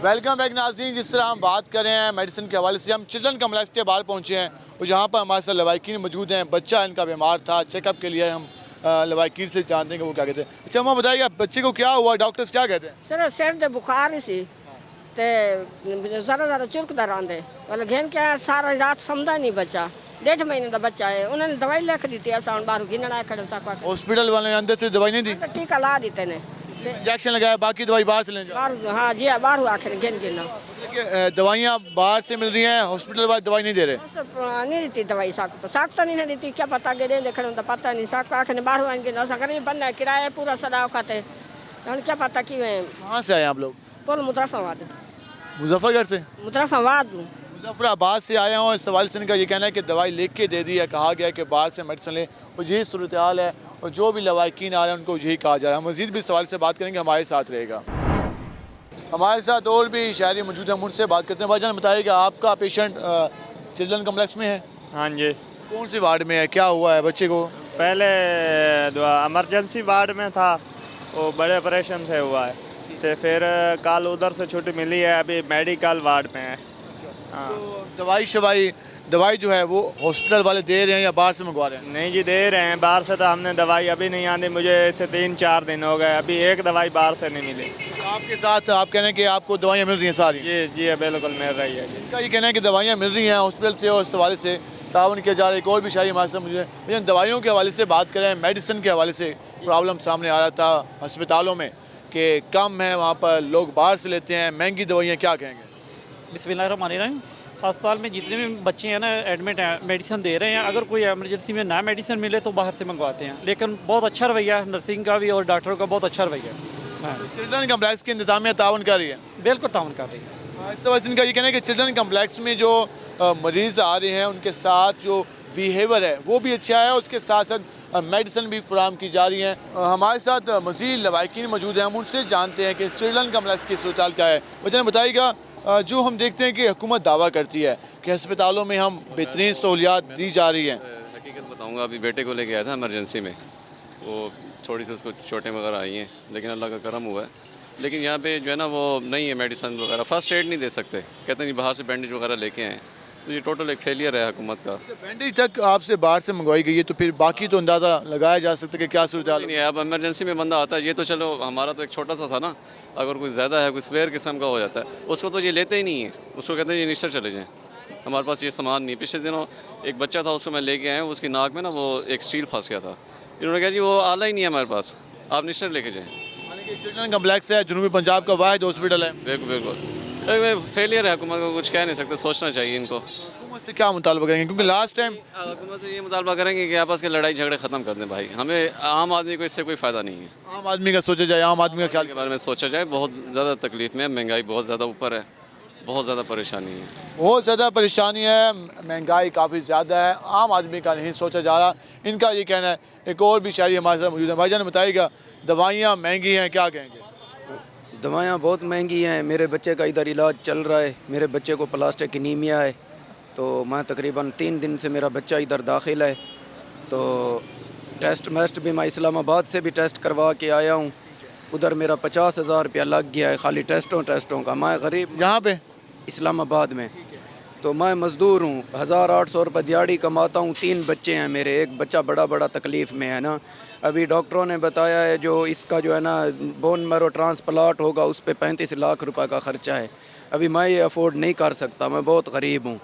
वेलकम बैक नाज़रीन। जिस तरह हम बात कर रहे हैं मेडिसिन के हवाले से, हम चिल्ड्रन कम्प्लेक्स के बाहर पहुँचे हैं और यहाँ पर हमारे साथ लवाहिकीन मौजूद हैं। बच्चा इनका बीमार था, चेकअप के लिए हम लवाहिकीन से जानते हैं कि वो क्या कहते हैं। अच्छा माँ बताइएगा, बच्चे को क्या हुआ, डॉक्टर्स क्या कहते हैं? सर सिर दे बुखार सी ते ज़रा चुरकदा रहिंदे, मतलब घेन क्या सारा रात समझदा नहीं बच्चा, 1.5 महीने का बच्चा है। उन्होंने दवाई लिख दी थी, असां बाहर गिनना खड़े सकवा। हॉस्पिटल वाले अंदर से दवाई नहीं दी? टीका ला देते ने, इंजेक्शन लगाया, बाकी दवाई बाहर से लेंगे? हाँ जी, बाहर आखिर गिनना। दवाइयाँ बाहर से मिल रही हैं, हॉस्पिटल वाले दवाई नहीं दे रहे? नहीं देती दवाई, साख तो नहीं देती, क्या पता गिरे देखने तो पता नहीं, साख आखिर बाहर आएंगे ना, गरीब बनना है, किराया पूरा सदा खाते, क्या पता क्यों है। कहाँ से आए आप लोग? बोल मुजफ्फराबाद। मुजफ्फरगढ़ से? मुजफ्फराबाद मुजफ्फराबाद से आया हूँ। इस सवाल से इनका ये कहना है कि दवाई लिख के दे दी है, कहा गया कि बाहर से मेडिसिन लें, और यही सूरत हाल है। और जो भी लवाहिकीन आ रहे हैं उनको यही कहा जा रहा है। मज़ीद भी इस सवाल से बात करेंगे, हमारे साथ रहेगा। हमारे साथ और भी शहरी मौजूद हैं, उनसे बात करते हैं। भाईजान बताइएगा, आपका पेशेंट चिल्ड्रन कम्प्लेक्स में है? हाँ जी। कौन सी वार्ड में है, क्या हुआ है बच्चे को? पहले इमरजेंसी वार्ड में था, वो बड़े ऑपरेशन से हुआ है, तो फिर कल उधर से छुट्टी मिली है, अभी मेडिकल वार्ड में है। हाँ। तो दवाई जो है वो हॉस्पिटल वाले दे रहे हैं या बाहर से मंगवा रहे हैं? नहीं जी, दे रहे हैं बाहर से। तो हमने दवाई अभी नहीं आनी, मुझे इतने 3-4 दिन हो गए, अभी एक दवाई बाहर से नहीं मिली। आपके साथ आप कह रहे हैं कि आपको दवाइयाँ मिल रही हैं सारी? जी जी बिल्कुल मिल रही है जी। इनका ये कहना है कि दवाइयाँ मिल रही हैं हॉस्पिटल से, और इस हवाले से ताउन किया जा रहा है। एक और भी शायरी हमारे साथ मुझे दवाइयों के हवाले से बात करें, मेडिसिन के हवाले से प्रॉब्लम सामने आ रहा था अस्पतालों में कि कम है, वहाँ पर लोग बाहर से लेते हैं, महंगी दवाइयाँ, क्या कहेंगे? बिस्मिल्लाहिर्रहमानिर्रहीम। अस्पताल में जितने भी बच्चे हैं ना एडमिट हैं, मेडिसिन दे रहे हैं, अगर कोई एमरजेंसी में ना मेडिसिन मिले तो बाहर से मंगवाते हैं, लेकिन बहुत अच्छा रवैया है नर्सिंग का भी और डॉक्टरों का बहुत अच्छा रवैया है। चिल्ड्रन कम्प्लेक्स की इंतजामिया ताउन कर रही है? बिल्कुल ताउन कर रही है। इस वजह से इनका ये कहना है कि चिल्ड्रन कम्प्लेक्स में जो मरीज़ आ रहे हैं उनके साथ जो बिहेवियर है वो भी अच्छा है, उसके साथ साथ मेडिसिन भी फराम की जा रही हैं। हमारे साथ मज़ीद लवाकिन मौजूद हैं, हम उनसे जानते हैं कि चिल्ड्रन कम्प्लेक्स की सूरत क्या है। वजह बताइएगा, जो हम देखते हैं कि हुकूमत दावा करती है कि अस्पतालों में हम बेहतरीन सहूलियात दी जा रही हैं। हकीकत बताऊंगा, अभी बेटे को लेके आया था इमरजेंसी में, वो थोड़ी सी उसको चोटें वगैरह आई हैं, लेकिन अल्लाह का करम हुआ है। लेकिन यहाँ पे जो है ना वो नहीं है मेडिसिन वगैरह, फर्स्ट एड नहीं दे सकते, कहते नहीं बाहर से बैंडेज वगैरह लेके आए। तो ये टोटल एक फेलियर है हुकूमत का। बैंडेज तक आपसे बाहर से मंगवाई गई है, तो फिर बाकी तो अंदाज़ा लगाया जा सकता है कि क्या सूरत नहीं है। अब इमरजेंसी में बंदा आता है, ये तो चलो हमारा तो एक छोटा सा था ना, अगर कोई ज़्यादा है, कोई स्वेयर किस्म का हो जाता है, उसको तो ये लेते ही नहीं है, उसको कहते हैं ये निश्चर चले जाएँ, हमारे पास ये सामान नहीं। पिछले दिनों एक बच्चा था, उसको मैं लेके आया हूँ, उसकी नाक में ना वो एक स्टील फंस गया था, इन्होंने कहा जी वो आला ही नहीं है हमारे पास, आप निश्चर लेके जाएँ। चिल्ड्रन कम्प्लेक्स है, जनूबी पंजाब का वाहिद हॉस्पिटल है। बिल्कुल बिल्कुल फेलियर है हुकूमत को, कुछ कह नहीं सकते, सोचना चाहिए इनको। हुकूमत से क्या मुतालबा करेंगे, क्योंकि लास्ट टाइम हुकूमत से ये मुतालबा करेंगे कि आपस के लड़ाई झगड़े ख़त्म कर दें भाई, हमें आम आदमी को इससे कोई फ़ायदा नहीं है। आम आदमी का सोचा जाए, आम आदमी का ख्याल के बारे में सोचा जाए, बहुत ज़्यादा तकलीफ़ में, महंगाई बहुत ज़्यादा ऊपर है, बहुत ज़्यादा परेशानी है, बहुत ज़्यादा परेशानी है, महंगाई काफ़ी ज़्यादा है, आम आदमी का नहीं सोचा जा रहा, इनका ये कहना है। एक और भी शायरी हमारे साथ मौजूद है। भाईजान बताइएगा, दवाइयाँ महंगी हैं, क्या कहेंगे? दवाइयाँ बहुत महंगी हैं, मेरे बच्चे का इधर इलाज चल रहा है, मेरे बच्चे को प्लास्टिक एनीमिया है, तो मैं तकरीबन 3 दिन से मेरा बच्चा इधर दाखिल है। तो टेस्ट भी मैं इस्लामाबाद से भी टेस्ट करवा के आया हूँ, उधर मेरा 50,000 रुपया लग गया है खाली टेस्टों का। मैं गरीब, यहाँ पे इस्लामाबाद में, तो मैं मज़दूर हूँ, 1,800 रुपये दिहाड़ी कमाता हूँ, 3 बच्चे हैं मेरे, एक बच्चा बड़ा तकलीफ़ में है ना। अभी डॉक्टरों ने बताया है जो इसका जो है ना बोन मैरो ट्रांसप्लांट होगा, उस पर 35 लाख रुपए का ख़र्चा है। अभी मैं ये अफोर्ड नहीं कर सकता, मैं बहुत गरीब हूँ।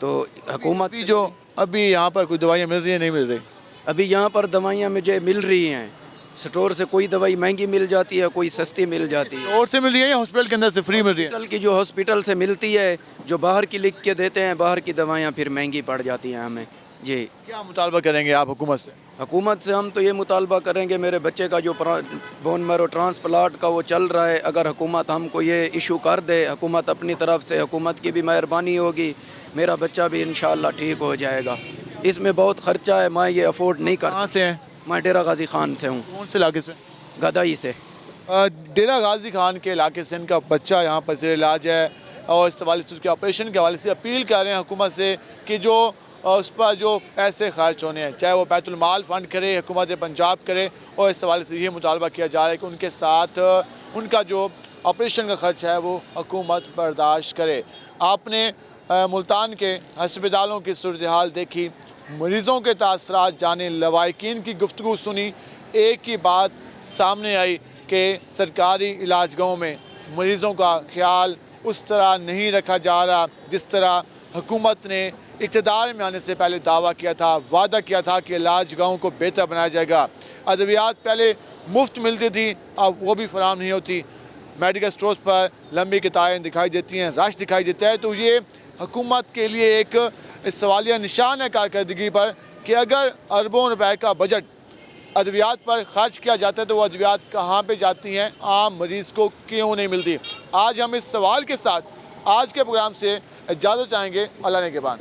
तो हुकूमत जो अभी यहाँ पर कोई दवाइयाँ मिल रही है, नहीं मिल रही? अभी यहाँ पर दवाइयाँ मुझे मिल रही हैं, स्टोर से कोई दवाई महंगी मिल जाती है, कोई सस्ती मिल जाती है। स्टोर से मिल रही है या हॉस्पिटल के अंदर से फ्री मिल रही है? हॉस्पिटल की, जो हॉस्पिटल से मिलती है, जो बाहर की लिख के देते हैं, बाहर की दवाइयाँ फिर महंगी पड़ जाती हैं हमें। जी, क्या मुतालबा करेंगे आप हुकूमत से? हुकूमत से हम तो ये मुतालबा करेंगे, मेरे बच्चे का जो बोन मैरो ट्रांसप्लांट का वो चल रहा है, अगर हुकूमत हमको ये इशू कर दे, हुकूमत अपनी तरफ से, हुकूमत की भी मेहरबानी होगी, मेरा बच्चा भी इंशाअल्लाह ठीक हो जाएगा। इसमें बहुत ख़र्चा है, मैं ये अफोर्ड नहीं कर। कहाँ से हैं? मैं डेरा गाजी खान से हूँ। कौन से इलाके से? गदाई से। डेरा गाजी खान के इलाके से इनका बच्चा यहाँ पर ज़ेर इलाज है, और इस हवाले से उसके ऑपरेशन के हवाले से अपील कर रहे हैं हुकूमत से कि जो उस पर जो पैसे खर्च होने हैं, चाहे वो बैतुल माल फ़ंड करे, हुकूमत पंजाब करे, और इस हवाले से ये मुतालबा किया जा रहा है कि उनके साथ उनका जो ऑपरेशन का खर्च है वो हुकूमत बर्दाश्त करे। आपने मुल्तान के हस्पतालों की सूरत हाल देखी, मरीज़ों के तासरात जाने, लवाकिन की गुफ्तगू सुनी, एक ही बात सामने आई कि सरकारी इलाजगाहों में मरीज़ों का ख्याल उस तरह नहीं रखा जा रहा जिस तरह हुकूमत ने इक़्तिदार में आने से पहले दावा किया था, वादा किया था कि इलाजगाहों को बेहतर बनाया जाएगा। अद्वियात पहले मुफ्त मिलती थी, अब वो भी फराहम नहीं होती। मेडिकल स्टोर्स पर लंबी कतारें दिखाई देती हैं, रश दिखाई देता है। तो ये हुकूमत के लिए एक सवालिया निशान है कारकर्दगी पर कि अगर अरबों रुपए का बजट अद्वियात पर खर्च किया जाता है तो वो अद्वियात कहाँ पे जाती हैं, आम मरीज़ को क्यों नहीं मिलती। आज हम इस सवाल के साथ आज के प्रोग्राम से इजाज़त चाहेंगे। अल्लाह ने के बाद।